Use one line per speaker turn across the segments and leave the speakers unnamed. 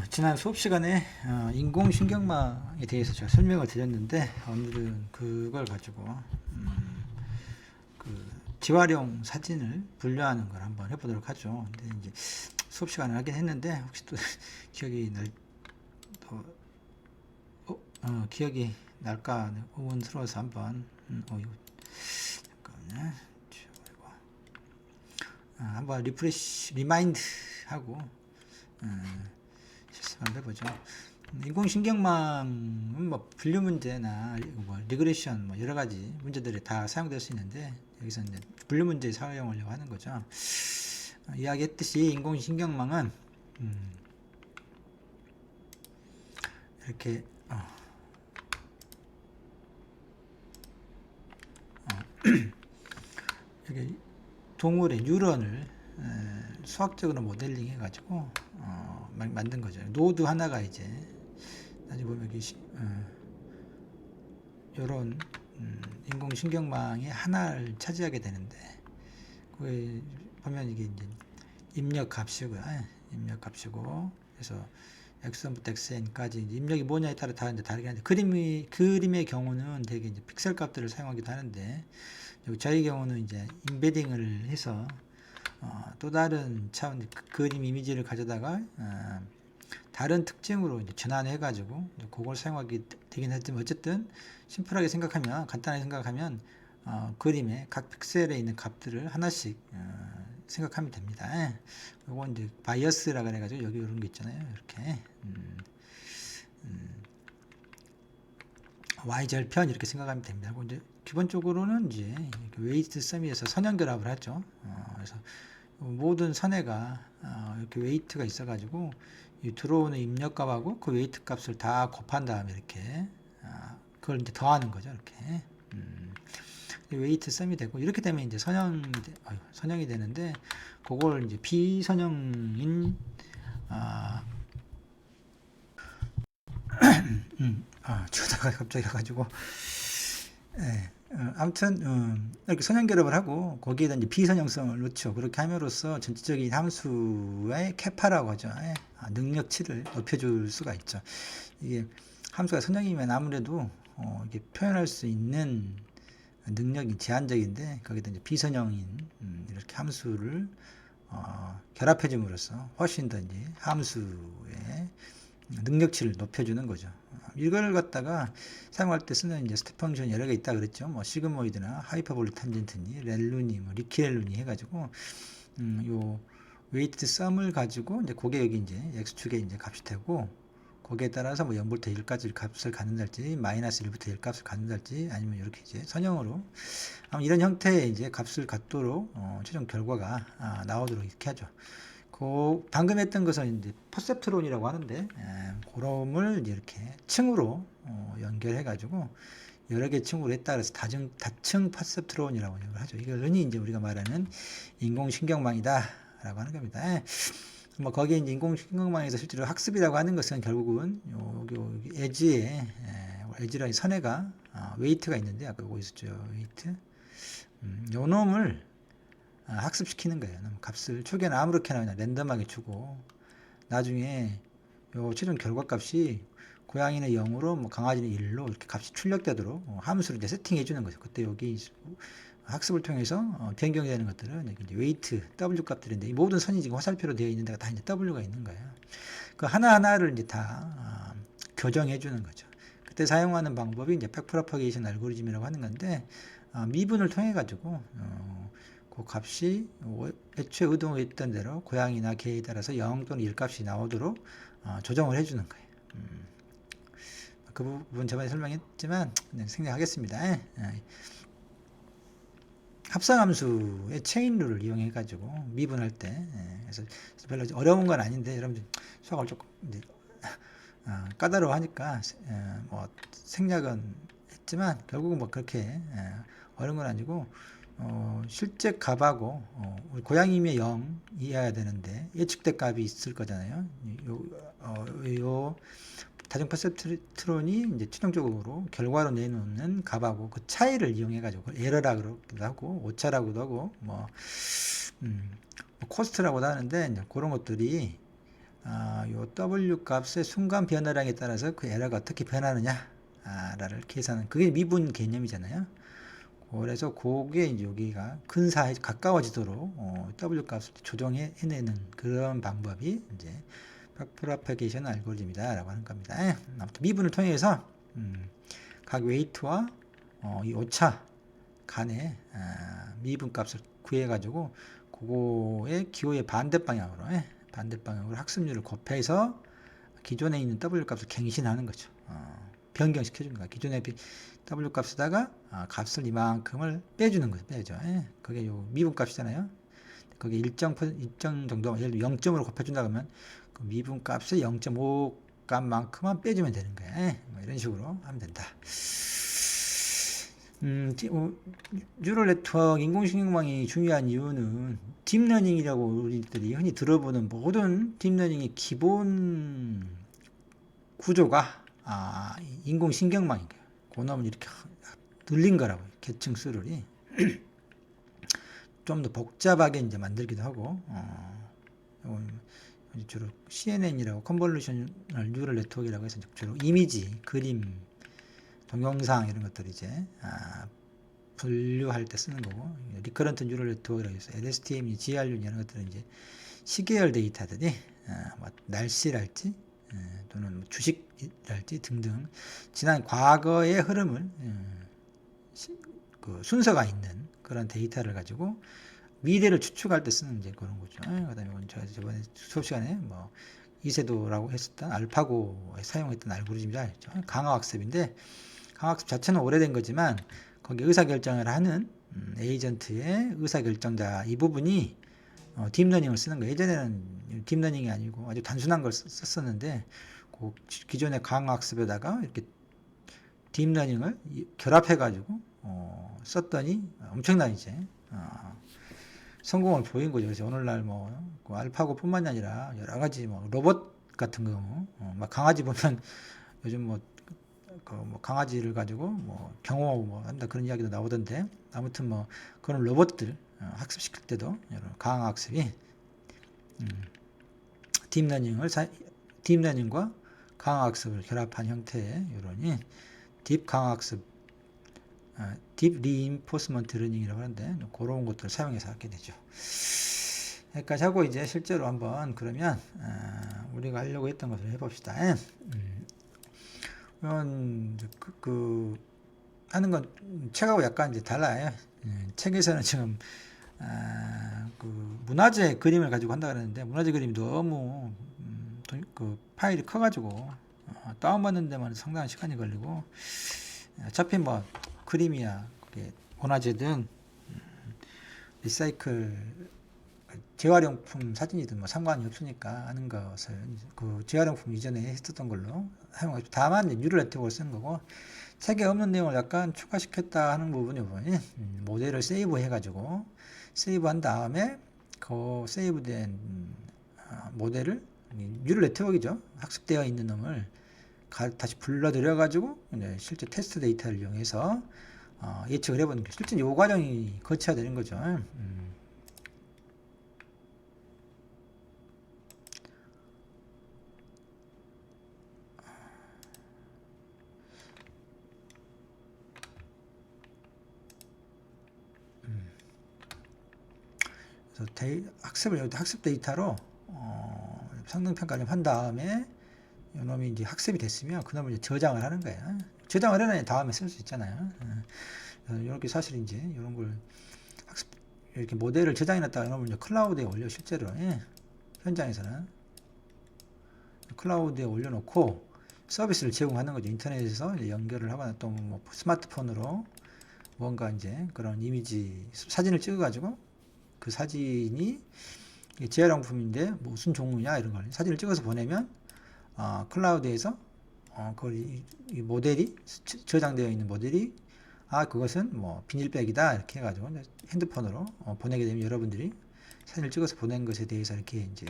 지난 수업 시간에 인공신경망에 대해서 제가 설명을 드렸는데 오늘은 그걸 가지고 그 재활용 사진을 분류하는 걸 한번 해보도록 하죠. 근데 이제 수업 시간을 하긴 했는데 혹시 또 기억이 기억이 날까 의문스러워서 한번 잠깐만요. 한번 리마인드 하고 실습 한번 해보죠. 인공신경망은 뭐 분류 문제나 뭐 리그레션 뭐 여러 가지 문제들이 다 사용될 수 있는데 여기서 이제 분류 문제에 사용하려고 하는 거죠. 이야기했듯이 인공신경망은 이렇게 이렇게 동물의 뉴런을 수학적으로 모델링 해가지고 만든 거죠. 노드 하나가 이제 나중에 보면 여기 이런 인공신경망의 하나를 차지하게 되는데 거기 보면 이게 이제 입력 값이고요. 입력 값이고 그래서 x1부터 xn까지 입력이 뭐냐에 따라 다르긴 한데 그림의 경우는 되게 이제 픽셀 값들을 사용하기도 하는데 저희 경우는 이제 임베딩을 해서 또 다른 차원 그림 이미지를 가져다가 다른 특징으로 이제 전환해 가지고 그걸 사용하게 되긴 했지만 어쨌든 심플하게 생각하면 간단하게 생각하면 그림의 각 픽셀에 있는 값들을 하나씩 생각하면 됩니다. 요건 이제 바이어스라 그래가지고 여기 이런 게 있잖아요. 이렇게 y절편 이렇게 생각하면 됩니다. 그리고 이제 기본적으로는 이제 웨이트 서미에서 선형결합을 하죠. 그래서 모든 선회가 이렇게 웨이트가 있어가지고 이 들어오는 입력값하고 그 웨이트 값을 다 곱한 다음에 이렇게 그걸 이제 더하는 거죠. 이렇게 웨이트 썸이 되고 이렇게 되면 이제 선형이 되는데 그걸 이제 비선형인 저다가 갑자기 가가지고 아무튼 이렇게 선형결합을 하고 거기에다 이제 비선형성을 넣죠. 그렇게 함으로써 전체적인 함수의 캐파라고 하죠. 능력치를 높여줄 수가 있죠. 이게 함수가 선형이면 아무래도 이게 표현할 수 있는 능력이 제한적인데 거기다 이제 비선형인 이렇게 함수를 결합해줌으로써 훨씬 더 이제 함수의 능력치를 높여주는 거죠. 이걸 갖다가 사용할 때 쓰는 이제 스텝 펑션 여러 개 있다 그랬죠. 뭐 시그모이드나 하이퍼볼릭 탄젠트니, 렐루니, 뭐 리키렐루니 해가지고 요 웨이트 썸을 가지고 이제 그게 여기 이제 x축에 이제 값이 되고 거기에 따라서 뭐 0부터 1까지 값을 갖는달지 마이너스 1부터 1 값을 갖는달지 아니면 이렇게 이제 선형으로 이런 형태의 이제 값을 갖도록 최종 결과가 나오도록 이렇게 하죠. 방금 했던 것은 이제 퍼셉트론이라고 하는데 그럼을 이렇게 층으로 연결해 가지고 여러 개 층으로 했다 그래서 다층 퍼셉트론이라고 하죠. 이거는 이제 우리가 말하는 인공신경망이다라고 하는 겁니다. 뭐 거기에 이제 인공신경망에서 실제로 학습이라고 하는 것은 결국은 여기 에지라는 선회가 웨이트가 있는데 아까 요거 있었죠. 웨이트 요 놈을 학습시키는 거예요. 값을 초기에는 아무렇게나 그냥 랜덤하게 주고 나중에 요 최종 결과값이 고양이는 0으로 뭐 강아지는 1로 이렇게 값이 출력되도록 함수를 이제 세팅해 주는 거죠. 그때 여기 학습을 통해서 변경되는 것들은 이제 웨이트 W 값들인데 이 모든 선이 지금 화살표로 되어 있는 데가 다 이제 W가 있는 거예요. 그 하나하나를 이제 다 교정해 주는 거죠. 그때 사용하는 방법이 이제 백프로파게이션 알고리즘이라고 하는 건데 미분을 통해 가지고 그 값이 애초에 의도했던 대로 고양이나 개에 따라서 0 또는 1 값이 나오도록 조정을 해주는 거예요. 그 부분 저번에 설명했지만 생략하겠습니다. 합성함수의 체인룰을 이용해 가지고 미분할 때 그래서 별로 어려운 건 아닌데 여러분들 수학을 조금 이제 까다로워하니까 뭐 생략은 했지만 결국은 뭐 그렇게 어려운 건 아니고 실제 값하고 우리 고양이면 0이어야 되는데 예측대 값이 있을 거잖아요. 요 다중 퍼셉트론이 이제 최종적으로 결과로 내놓는 값하고 그 차이를 이용해 가지고 에러라고도 하고 오차라고도 하고 뭐 코스트라고도 하는데 이제 그런 것들이 요 W 값의 순간 변화량에 따라서 그 에러가 어떻게 변하느냐를 계산하는 그게 미분 개념이잖아요. 그래서 그게 이제 여기가 근사에 가까워지도록 W 값을 조정해내는 그런 방법이 이제 프로파게이션 알고리즘이다라고 하는 겁니다. 아무튼 미분을 통해서 각 웨이트와 이 오차 간의 미분 값을 구해가지고 그거의 기호의 반대 방향으로 학습률을 곱해서 기존에 있는 W 값을 갱신하는 거죠. 변경시켜주는 거야. 기존의 W 값에다가 값을 이만큼을 빼주는 거죠. 빼죠. 그게 요 미분 값이잖아요. 그게 일정 정도, 예를 들어 0.5로 곱해준다 그러면 그 미분 값의 0.5 값만큼만 빼주면 되는 거야. 뭐 이런 식으로 하면 된다. 뉴럴 네트워크 인공지능망이 중요한 이유는 딥러닝이라고 우리들이 흔히 들어보는 모든 딥러닝의 기본 구조가 인공신경망인 거예요. 그 놈을 이렇게 늘린 거라고 계층 수를 좀 더 복잡하게 이제 만들기도 하고 주로 CNN이라고 컨볼루셔널 뉴럴 네트워크라고 해서 주로 이미지, 그림, 동영상 이런 것들 이제 분류할 때 쓰는 거고 리커런트 뉴럴 네트워크라고 해서 LSTM, GRU 이런 것들은 이제 시계열 데이터들이 뭐 날씨랄지 또는 뭐 주식이랄지 등등 지난 과거의 흐름을 그 순서가 있는 그런 데이터를 가지고 미래를 추측할 때 쓰는 이제 그런 거죠. 그다음에 제가 저번에 수업 시간에 뭐 이세도라고 했었던 알파고에 사용했던 알고리즘이라 했죠. 강화학습인데 강화학습 자체는 오래된 거지만 거기 의사결정을 하는 에이전트의 의사결정자 이 부분이 딥러닝을 쓰는 거예요. 예전에는 딥러닝이 아니고 아주 단순한 걸 썼었는데 그 기존의 강화학습에다가 이렇게 딥러닝을 결합해가지고 썼더니 엄청난 이제 성공을 보인 거죠. 그래서 오늘날 그 알파고뿐만이 아니라 여러 가지 로봇 같은 경우 막 강아지 보면 요즘 강아지를 가지고 경호 한다 그런 이야기도 나오던데 아무튼 그런 로봇들 학습시킬 때도 여러 강화학습이 딥러닝과 강화학습을 결합한 형태의 이런 딥 강화학습 딥 리인포스먼트 러닝이라고 하는데 그런 것들을 사용해서 하게 되죠. 여기까지 하고 이제 실제로 한번 그러면 우리가 하려고 했던 것을 해봅시다. 하는 건 책하고 약간 이제 달라요. 책에서는 지금 그 문화재 그림을 가지고 한다 그러는데 문화재 그림이 너무 그 파일이 커가지고 다운받는 데만 상당한 시간이 걸리고 어차피 그림이야 그게 문화재든 리사이클 재활용품 사진이든 상관이 없으니까 하는 것을 그 재활용품 이전에 했었던 걸로 사용하죠. 다만 뉴럴 네트워크를 쓴 거고 책에 없는 내용을 약간 추가시켰다 하는 부분이 모델을 세이브 해가지고 세이브한 다음에 그 세이브된 모델을 뉴럴 네트워크이죠. 학습되어 있는 놈을 다시 불러들여 가지고 실제 테스트 데이터를 이용해서 예측을 해보는 게 실제 요 과정이 거쳐야 되는 거죠. 그래서 학습 데이터로 성능 평가 좀 한 다음에 이놈이 이제 학습이 됐으면 그놈을 이제 저장을 하는 거예요. 저장을 해놔야 다음에 쓸 수 있잖아요. 이렇게 사실 이제 이런 걸 이렇게 모델을 저장해놨다가 이놈을 이제 클라우드에 올려 실제로 현장에서는 클라우드에 올려놓고 서비스를 제공하는 거죠. 인터넷에서 이제 연결을 하거나 또 스마트폰으로 뭔가 이제 그런 이미지 사진을 찍어가지고 그 사진이 재활용품인데 무슨 종류냐 이런 걸 사진을 찍어서 보내면 클라우드에서 이 모델이 저장되어 있는 모델이 그것은 비닐백이다 이렇게 해가지고 핸드폰으로 보내게 되면 여러분들이 사진을 찍어서 보낸 것에 대해서 이렇게 이제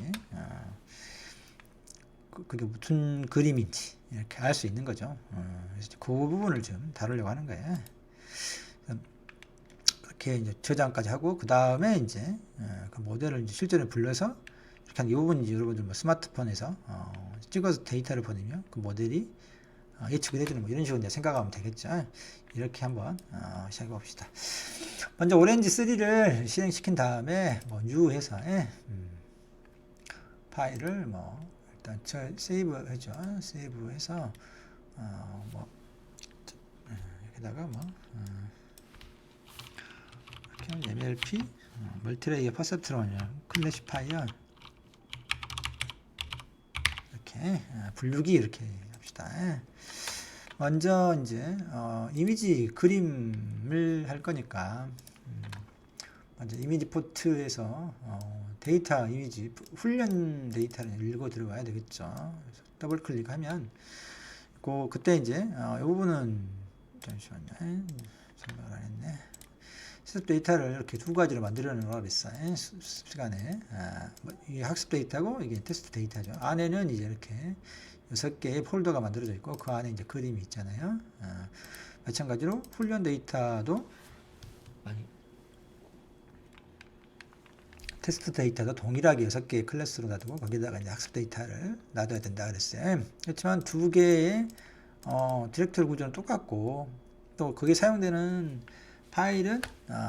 그게 무슨 그림인지 이렇게 알 수 있는 거죠. 그래서 그 부분을 좀 다루려고 하는 거예요. 이렇게 이제 저장까지 하고 그 다음에 이제 그 모델을 이제 실전에 불러서 이렇게 한 이 부분 이제 여러분들 뭐 스마트폰에서 찍어서 데이터를 보내면 그 모델이 예측을 해주는 뭐 이런 식으로 이제 생각하면 되겠죠. 이렇게 한번 시작해 봅시다. 먼저 오렌지 3를 실행시킨 다음에 뭐 new 회사에 파일을 뭐 일단 세이브 해줘. 세이브 해서 뭐 여기다가 뭐 이렇게 MLP 멀티레이어 퍼셉트론이요 클래시파이어 이렇게 분류기 이렇게 합시다. 먼저 이제 이미지 그림을 할 거니까 먼저 이미지 포트에서 데이터 이미지 훈련 데이터를 읽어 들어가야 되겠죠. 그래서 더블 클릭하면 그때 이제 이 부분은 잠시만요. 설명을 안 했네. 학습 데이터를 이렇게 두 가지로 만들어내라고 그랬어요. 시간에 이게 학습 데이터고 이게 테스트 데이터죠. 안에는 이제 이렇게 6개의 폴더가 만들어져 있고 그 안에 이제 그림이 있잖아요. 마찬가지로 훈련 데이터도 테스트 데이터도 동일하게 6개의 클래스로 놔두고 거기다가 이제 학습 데이터를 놔둬야 된다 그랬어요. 그렇지만 두 개의 디렉토리 구조는 똑같고 또 거기에 사용되는 파일은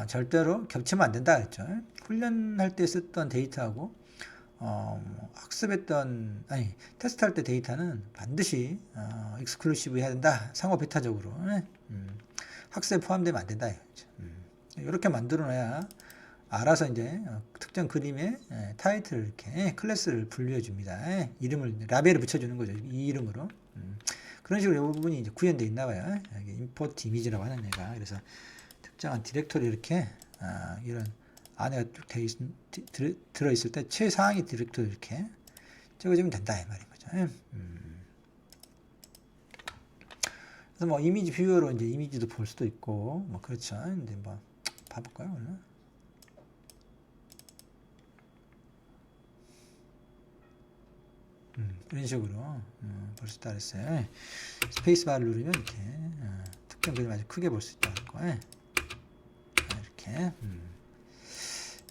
절대로 겹치면 안 된다 그랬죠. 훈련할 때 썼던 데이터하고 테스트할 때 데이터는 반드시 익스클루시브 해야 된다. 상호 배타적으로 학습에 포함되면 안 된다. 이렇게 만들어놔야 알아서 이제 특정 그림의 타이틀을 이렇게 클래스를 분류해 줍니다. 이름을 라벨을 붙여주는 거죠. 이 이름으로. 그런 식으로 이 부분이 이제 구현되어 있나 봐요. 여기 임포트 이미지라고 하는 애가. 그래서 특정한 디렉토리 이렇게 이런 안에가 쭉 들어있을 때 최상위 디렉토리 이렇게 적어주면 된다 이 말인 거죠. 그래서 뭐 이미지 뷰어로 이제 이미지도 볼 수도 있고 뭐 그렇죠. 근데 뭐 봐볼까요 오늘? 이런 식으로 볼 수 있다 그랬어요. 스페이스바를 누르면 이렇게 특정 그림 아주 크게 볼 수 있다는 거. 이렇게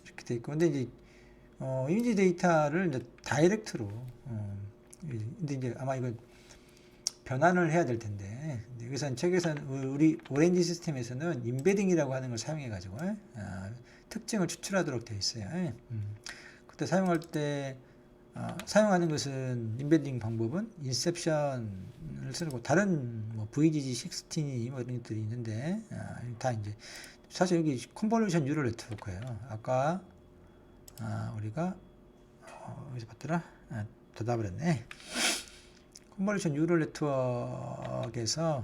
이렇게 돼 있고, 근데 이제 이미지 데이터를 이제 다이렉트로 근데 이제 아마 이거 변환을 해야 될 텐데, 여기서는 책에서는 우리 오렌지 시스템에서는 임베딩이라고 하는 걸 사용해 가지고 특징을 추출하도록 되어 있어요. 그때 사용할 때 사용하는 것은 임베딩 방법은 인셉션을 쓰고 다른 뭐 VGG16 뭐 이런 것들이 있는데 다 이제 사실 여기 컨볼루션 뉴럴 네트워크예요. 아까 우리가 어디서 봤더라? 닫아버렸네. 컨볼루션 뉴럴 네트워크에서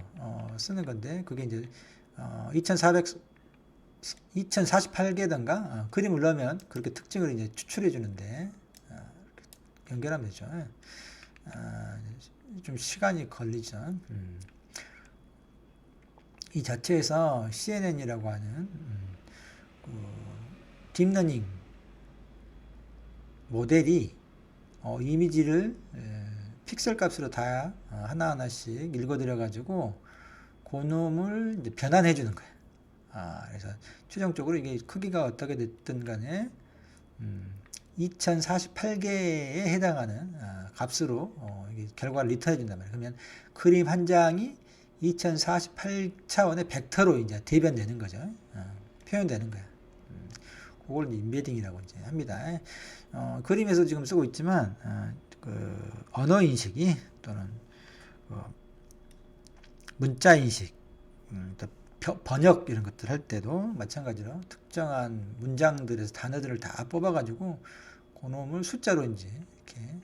쓰는 건데 그게 이제 2048개던가 그림을 넣으면 그렇게 특징을 이제 추출해 주는데 연결하면 되죠. 좀 시간이 걸리죠. 이 자체에서 CNN이라고 하는 딥러닝 모델이 이미지를 픽셀 값으로 다 하나하나씩 읽어들여 가지고 그놈을 이제 변환해 주는 거예요. 그래서 최종적으로 이게 크기가 어떻게 됐든 간에 2048개에 해당하는 값으로 이게 결과를 리턴해 준단 말이에요. 그러면 그림 한 장이 2048차원의 벡터로 이제 대변되는 거죠. 표현되는 거야. 그걸 임베딩이라고 이제 합니다. 그림에서 지금 쓰고 있지만 그 언어 인식이 또는 문자 인식, 번역 이런 것들 할 때도 마찬가지로 특정한 문장들에서 단어들을 다 뽑아가지고 그놈을 숫자로 이제 이렇게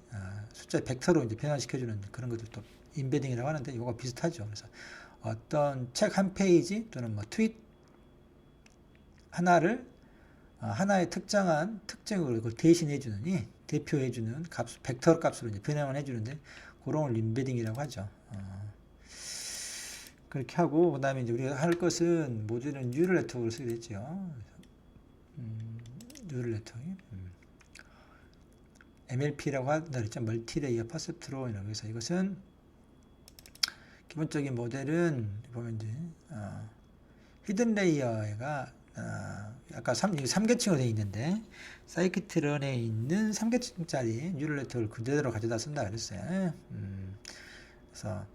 숫자 벡터로 이제 변환시켜주는 그런 것들도 임베딩이라고 하는데 이거 비슷하죠. 그래서 어떤 책 한 페이지 또는 뭐 트윗 하나를 하나의 특정한 특징으로 그걸 대신해주는 대표해주는 값, 벡터 값으로 이제 변형을 해주는데 그런 걸 임베딩이라고 하죠. 그렇게 하고 그다음에 이제 우리가 할 것은 모듈은 뉴럴 네트워크를 쓰게 되죠. 뉴럴 네트워크. MLP라고 한다 그랬죠. 멀티레이어 퍼셉트론이라고 해서 이것은 기본적인 모델은 보면 이제 히든 레이어가 아까 3계층으로 되어 있는데 사이키트런에 있는 3계층짜리 뉴럴 네트워크를 그대로 가져다 쓴다 그랬어요. 그래서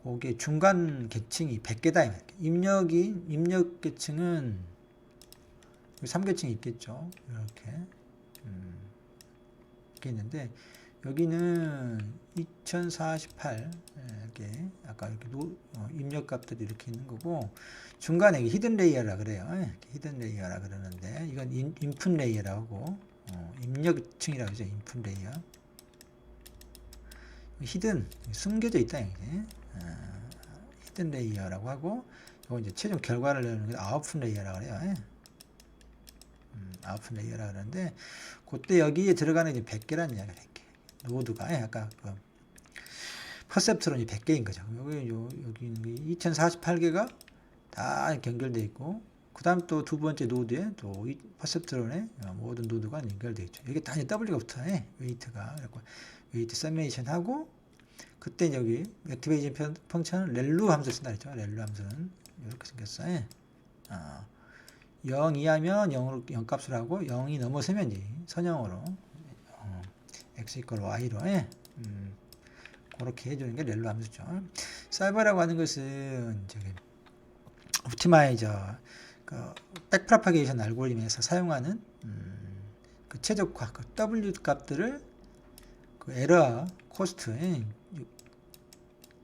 거기에 중간 계층이 100개다. 입력 계층은 3계층이 있겠죠. 이렇게 이렇게 있는데 여기는 2048 이렇게 아까 이렇게 입력 값들이 이렇게 있는 거고, 중간에 히든 레이어라 그래요. 히든 레이어라 그러는데 이건 인풋 레이어라고 입력층이라고 하죠. 인풋 레이어. 히든 숨겨져 있다 이게. 히든 레이어라고 하고, 이거 이제 최종 결과를 내는 게 아웃풋 레이어라고 그래요. 아웃풋 레이어라 그러는데, 그때 여기에 들어가는 이제 100개라는 이야기가 100개. 노드가 아까 그 퍼셉트론이 100개인 거죠. 여기 2048개가 다 연결되어 있고, 그 다음 또 두 번째 노드에 또 퍼셉트론의 모든 노드가 연결되어 있죠. 이게 다 이제 W가 붙어요. 웨이트가. 그래서 웨이트 서메이션 하고, 그때 여기 액티베이션 펑션은 렐루 함수 쓴다 그랬죠. 렐루 함수는 이렇게 생겼어요. 0 이하면 0으로 0값을 하고, 0이 넘어서면 이제 선형으로 x 이퀄 y로 그렇게 해주는 게 렐루 함수죠. 사이버라고 하는 것은 저기 옵티마이저 그 백프로파게이션 알고리즘에서 사용하는 그 최적화 그 W 값들을 그 에러 코스트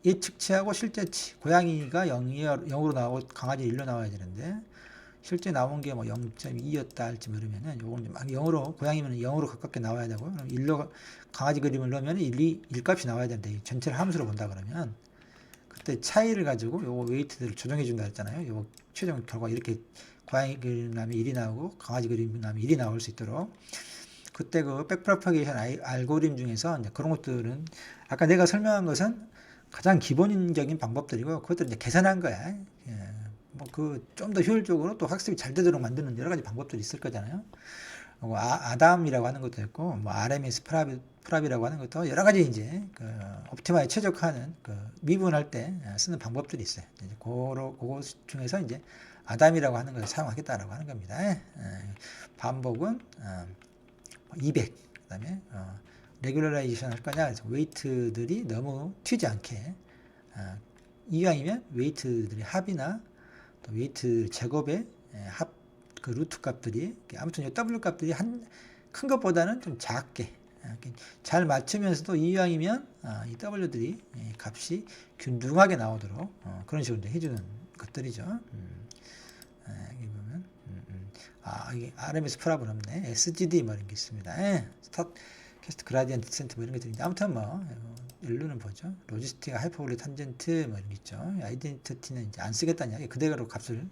예측치하고 실제치, 고양이가 0으로 나오고 강아지 1로 나와야 되는데 실제 나온 게 뭐 0.2였다 할지 모르면은 요거는 막 0으로, 고양이면 0으로 가깝게 나와야 되고, 그럼 1로 강아지 그림을 넣으면 1값이 나와야 되는데 전체를 함수로 본다 그러면 그때 차이를 가지고 요 웨이트들을 조정해 준다 했잖아요. 요 최종 결과 이렇게 고양이 그림 나면 1이 나오고 강아지 그림 나면 1이 나올 수 있도록, 그때 그 백프로파게이션 알고리즘 중에서 이제 그런 것들은 아까 내가 설명한 것은 가장 기본적인 방법들이고, 그것들 이제 계산한 거야. 뭐 그 좀 더 효율적으로 또 학습이 잘 되도록 만드는 여러 가지 방법들이 있을 거잖아요. 아담이라고 하는 것도 있고, 뭐 RMS 프랍이라고 하는 것도 여러 가지 이제 그 옵티마에 최적화하는 그 미분할 때 쓰는 방법들이 있어요. 이제 그거 중에서 이제 아담이라고 하는 것을 사용하겠다라고 하는 겁니다. 반복은 200. 그다음에 레귤러라이제이션 할 거냐, 그래서 웨이트들이 너무 튀지 않게, 이왕이면 웨이트들이 합이나 또 웨이트 제곱의 합 그 루트 값들이 아무튼 이 W 값들이 큰 것보다는 좀 작게 잘 맞추면서도 이왕이면 이 W들이 값이 균등하게 나오도록 그런 식으로 해주는 것들이죠. 여기 보면 이게 RMS 프랍은 없네. SGD 뭐 이런 게 있습니다. 스타트 캐스트 그라디언트 디센트 뭐 이런 것들이 아무튼 뭐 일루는 보죠. 로지스틱 하이퍼볼리 탄젠트 뭐 이런 게 있죠. 아이덴티티는 이제 안 쓰겠다는 이야기, 그대로 값을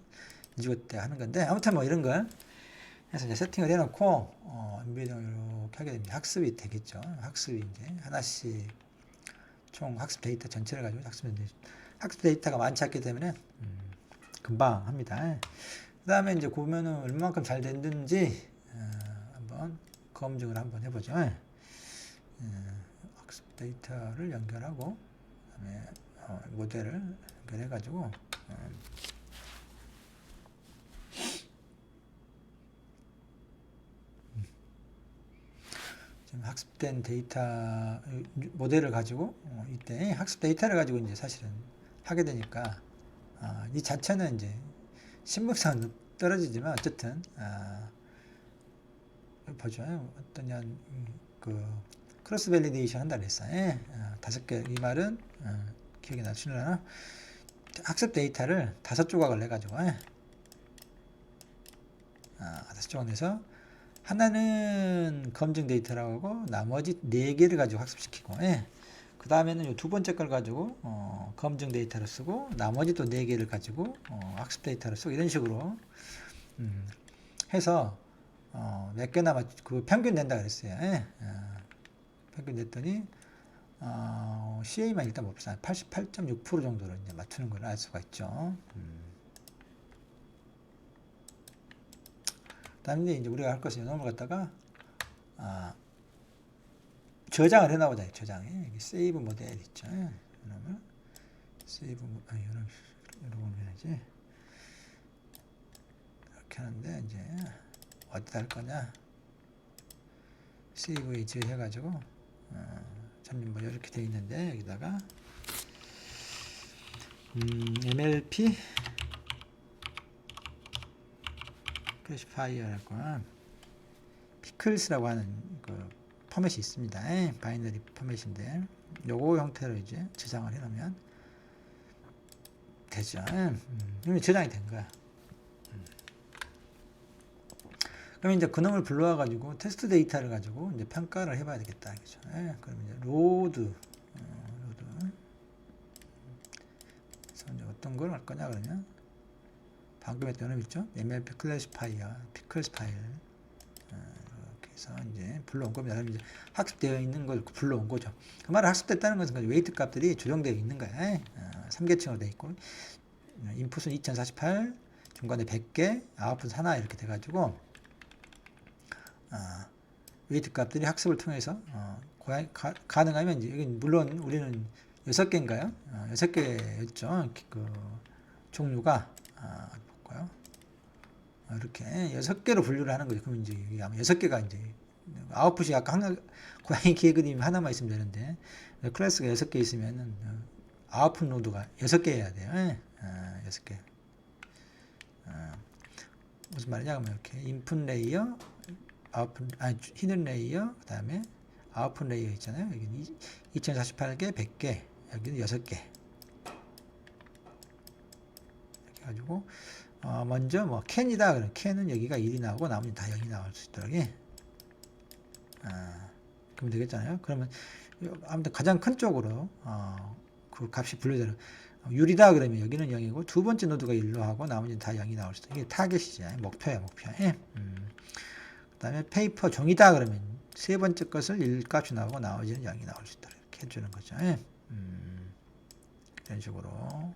인지고 때 하는 건데, 아무튼 뭐 이런 걸 해서 이제 세팅을 해놓고 엔비디어를 이렇게 하게 됩니다. 학습이 되겠죠. 학습이 이제 하나씩 총 학습 데이터 전체를 가지고 학습 데이터가 많지 않기 때문에 금방 합니다. 그 다음에 이제 보면은 얼마만큼 잘 됐는지 한번 검증을 한번 해보죠. 학습 데이터를 연결하고, 그다음에 모델을 연결해가지고 지금 학습된 데이터 모델을 가지고 이때 학습 데이터를 가지고 이제 사실은 하게 되니까 이 자체는 이제 신빙성은 떨어지지만 어쨌든 보죠. 어떠냐 그 크로스 밸리데이션 한다 그랬어요. 5개, 이 말은 기억이 나시려나? 학습 데이터를 5조각을 해가지고 5조각 내서 하나는 검증 데이터라고 하고 나머지 4개를 가지고 학습시키고, 그 다음에는 두 번째 걸 가지고 검증 데이터를 쓰고 나머지 또 4개를 가지고 학습 데이터를 쓰고, 이런 식으로 해서 몇 개나 그 평균 낸다 그랬어요. 평균 냈더니 CA만 일단 봅시다. 88.6% 정도로 이제 맞추는 걸 알 수가 있죠. 다음에 이제 우리가 할 것은 이놈을 갖다가 저장을 해놔보자. 저장에 여기 세이브 모델 있죠. 이놈을 세이브 이놈 해야지. 이렇게 하는데 이제 어디다 할 거냐? 세이브 에이지 해가지고 전부 이렇게 돼 있는데 여기다가 MLP 클래시파이어 할 거야. 피클스라고 하는 그 포맷이 있습니다. 바이너리 포맷인데 요거 형태로 이제 저장을 해놓으면 되죠. 이미 저장이 된 거야. 그럼 이제 그놈을 불러와 가지고 테스트 데이터를 가지고 이제 평가를 해봐야 되겠다. 그죠? 그럼 이제 로드. 그래서 이제 어떤 걸 할 거냐 그러면 방금 했던 놈 있죠? MLP 클래시파이어, 피클스 파일. 이렇게 해서 이제 불러온 겁니다. 그럼 이제 학습되어 있는 걸 불러온 거죠. 그 말은 학습됐다는 것은 웨이트 값들이 조정되어 있는 거야. 3계층으로 되어 있고 인풋은 2048, 중간에 100개, 아웃풋은 하나 이렇게 돼가지고 웨이트 값들이 학습을 통해서 가능하면 이제 여기 물론 우리는 6개인가요? 6개였죠. 그 종류가 볼까요? 이렇게 6개로 분류를 하는 거죠. 그럼 이제 여기 아마 6개가 이제 아웃풋이 아까 고양이 기계 그림 하나만 있으면 되는데 클래스가 6개 있으면은 아웃풋 노드가 6개여야 돼요. 6개. 무슨 말이냐 그러면 이렇게 인풋 레이어, 아웃풋 히든 레이어, 그다음에 아웃풋 레이어 있잖아요. 여기 2048개, 100개, 여기는 6개. 이렇게 가지고 먼저 뭐 캔이다 그러면 캔은 여기가 1이 나오고 나머지 다 0이 나올 수 있도록 그러면 되겠잖아요. 그러면 아무튼 가장 큰 쪽으로 그 값이 분류되는 유리다 그러면 여기는 0이고 두 번째 노드가 1로 하고 나머지는 다 0이 나올 수 있다. 이게 타겟이지. 목표야, 목표. 그 다음에 페이퍼 종이다 그러면 세 번째 것을 1 값이 나오고 나머지는 0이 나올 수 있다. 이렇게 해주는 거죠. 이런 식으로.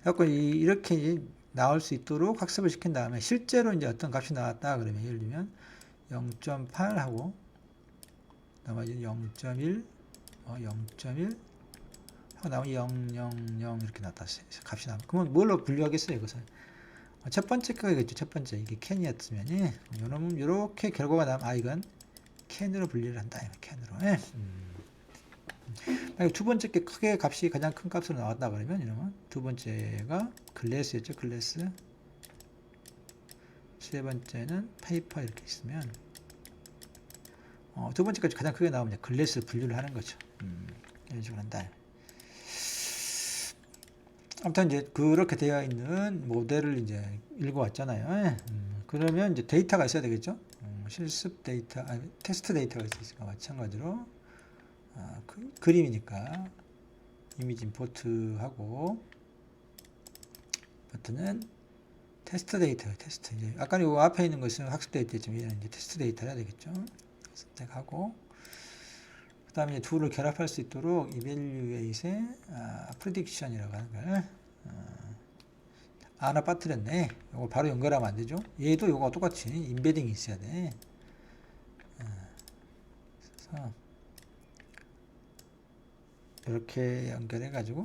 그래서 이렇게 나올 수 있도록 학습을 시킨 다음에 실제로 이제 어떤 값이 나왔다 그러면 예를 들면 0.8 하고 나머지는 0.1 0.1 하고 나머지 0, 0, 0 이렇게 나타났어요. 값이 나오면 그러면 뭘로 분류하겠어요 이것을? 첫 번째 거겠죠. 첫 번째 이게 캔이었으면 이렇게 결과가 나면 이건 캔으로 분류를 한다. 캔으로. 두 번째 게 크게 값이 가장 큰 값으로 나왔다 그러면 이러면 두 번째가 글래스였죠. 글래스. 세 번째는 페이퍼 이렇게 있으면 두 번째까지 가장 크게 나오면 이제 글래스 분류를 하는 거죠. 이런 식으로 한다. 아무튼 이제 그렇게 되어 있는 모델을 이제 읽어왔잖아요. 그러면 이제 데이터가 있어야 되겠죠. 실습 데이터, 테스트 데이터가 있으니까 마찬가지로 그림이니까 이미지 임포트하고 버튼은 테스트 데이터, 테스트. 이제 아까 요 앞에 있는 것은 학습 데이터지만 얘는 이제 테스트 데이터가 되겠죠. 선택하고 그 다음에 이제 둘을 결합할 수 있도록 evaluate의 prediction이라고 하는 걸 하나 빠뜨렸네. 이거 바로 연결하면 안 되죠. 얘도 이거와 똑같이 임베딩이 있어야 돼. 그래서 이렇게 연결해 가지고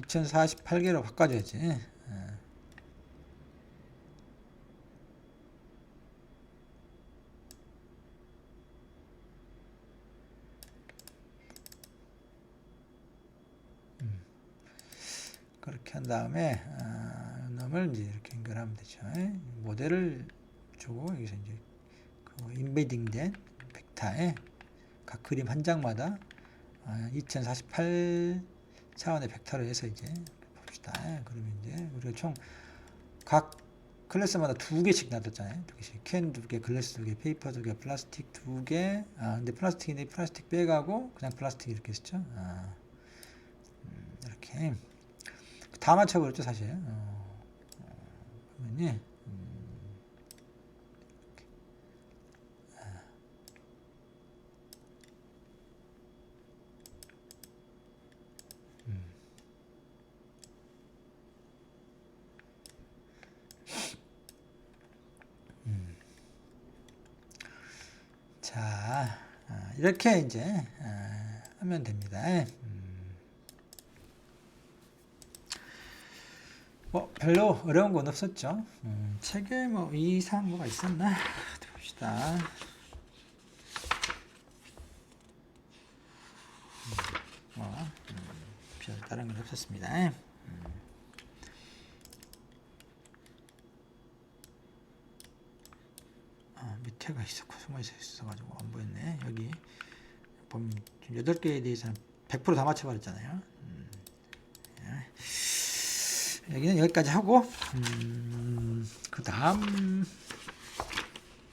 2048개로 바꿔줘야지. 그렇게 한 다음에 놈을 이제 이렇게 연결하면 되죠. 모델을 주고 여기서 이제 그 인베딩된 벡터에 각 그림 한 장마다 2048 차원의 벡터로 해서 이제 봅시다. 그러면 이제 우리가 총 각 클래스마다 2개씩 놔뒀잖아요. 2개씩. 캔 2개, 글래스 2개, 페이퍼 2개, 플라스틱 2개. 근데 플라스틱인데 플라스틱 빼가고 그냥 플라스틱 이렇게 했죠. 이렇게 다 맞춰버렸죠 사실. 그러면 자, 이렇게 이제 하면 됩니다. 뭐 별로 어려운 건 없었죠. 책에 뭐 이상한 거가 있었나? 어디 봅시다. 별 다른 건 없었습니다. 밑에가 있었고 숨어 있어가지고 안 보였네. 여기 보면 8개에 대해서는 100% 다 맞춰버렸잖아요. 여기는 여기까지 하고 그 다음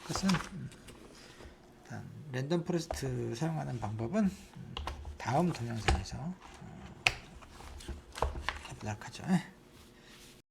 것은 일단 랜덤 포레스트 사용하는 방법은 다음 동영상에서 해보도록 하죠.